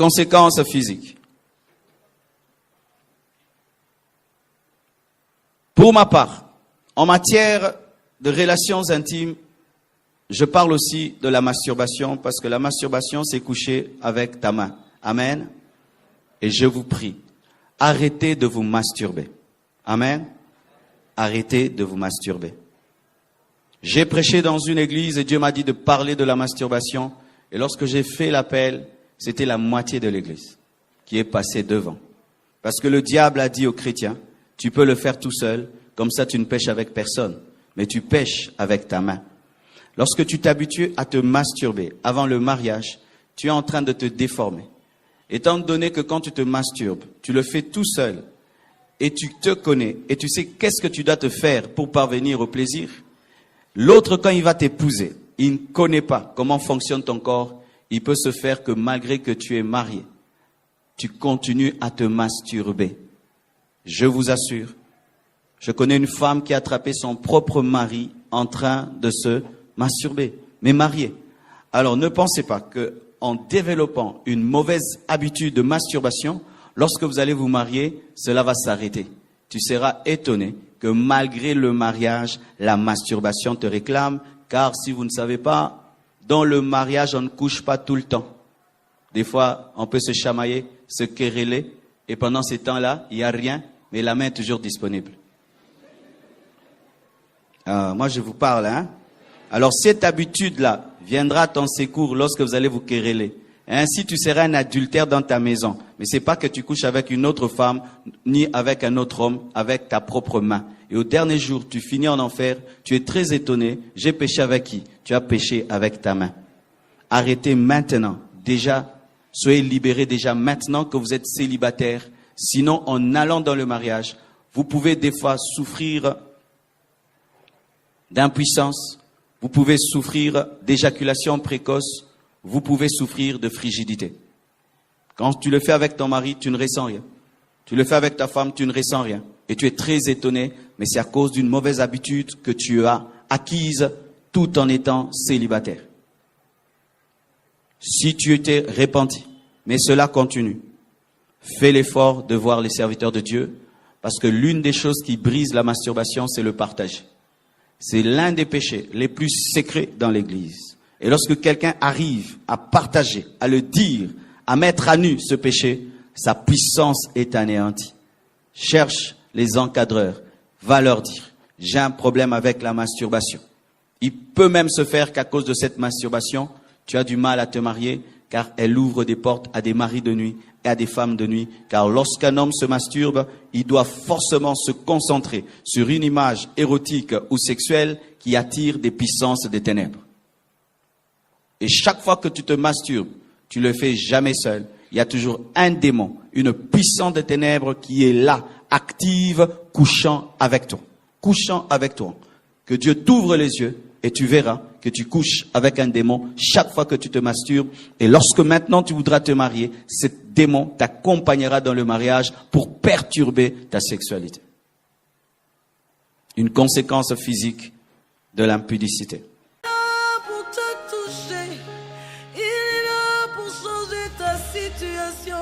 conséquences physiques. Pour ma part, en matière de relations intimes, je parle aussi de la masturbation parce que la masturbation, c'est coucher avec ta main. Amen. Et je vous prie, arrêtez de vous masturber. Amen. Arrêtez de vous masturber. J'ai prêché dans une église et Dieu m'a dit de parler de la masturbation. Et lorsque j'ai fait l'appel, c'était la moitié de l'église qui est passée devant. Parce que le diable a dit aux chrétiens, tu peux le faire tout seul, comme ça tu ne pêches avec personne, mais tu pêches avec ta main. Lorsque tu t'habitues à te masturber avant le mariage, tu es en train de te déformer. Étant donné que quand tu te masturbes, tu le fais tout seul et tu te connais et tu sais qu'est-ce que tu dois te faire pour parvenir au plaisir. L'autre, quand il va t'épouser, il ne connaît pas comment fonctionne ton corps. Il peut se faire que malgré que tu es marié, tu continues à te masturber. Je vous assure, je connais une femme qui a attrapé son propre mari en train de se masturber, mais marié. Alors ne pensez pas que en développant une mauvaise habitude de masturbation, lorsque vous allez vous marier, cela va s'arrêter. Tu seras étonné que malgré le mariage, la masturbation te réclame, car si vous ne savez pas, dans le mariage, on ne couche pas tout le temps. Des fois, on peut se chamailler, se quereller, et pendant ces temps-là, il n'y a rien, mais la main est toujours disponible. Moi, je vous parle, hein. Alors, cette habitude-là viendra à ton secours lorsque vous allez vous quereller. Et ainsi, tu seras un adultère dans ta maison. Mais c'est pas que tu couches avec une autre femme, ni avec un autre homme, avec ta propre main. Et au dernier jour, tu finis en enfer, tu es très étonné. J'ai péché avec qui? Tu as péché avec ta main. Arrêtez maintenant. Déjà, soyez libérés déjà maintenant que vous êtes célibataire. Sinon, en allant dans le mariage, vous pouvez des fois souffrir d'impuissance. Vous pouvez souffrir d'éjaculation précoce. Vous pouvez souffrir de frigidité. Quand tu le fais avec ton mari, tu ne ressens rien. Tu le fais avec ta femme, tu ne ressens rien. Et tu es très étonné, mais c'est à cause d'une mauvaise habitude que tu as acquise tout en étant célibataire. Si tu étais repenti, mais cela continue, fais l'effort de voir les serviteurs de Dieu, parce que l'une des choses qui brise la masturbation, c'est le partage. C'est l'un des péchés les plus secrets dans l'Église. Et lorsque quelqu'un arrive à partager, à le dire, à mettre à nu ce péché, sa puissance est anéantie. Cherche les encadreurs, va leur dire, j'ai un problème avec la masturbation. Il peut même se faire qu'à cause de cette masturbation, tu as du mal à te marier, car elle ouvre des portes à des maris de nuit et à des femmes de nuit. Car lorsqu'un homme se masturbe, il doit forcément se concentrer sur une image érotique ou sexuelle qui attire des puissances des ténèbres. Et chaque fois que tu te masturbes, tu le fais jamais seul. Il y a toujours un démon, une puissance des ténèbres qui est là, active, couchant avec toi. Couchant avec toi. Que Dieu t'ouvre les yeux et tu verras que tu couches avec un démon chaque fois que tu te masturbes. Et lorsque maintenant tu voudras te marier, ce démon t'accompagnera dans le mariage pour perturber ta sexualité. Une conséquence physique de l'impudicité. Il est là pour changer ta situation.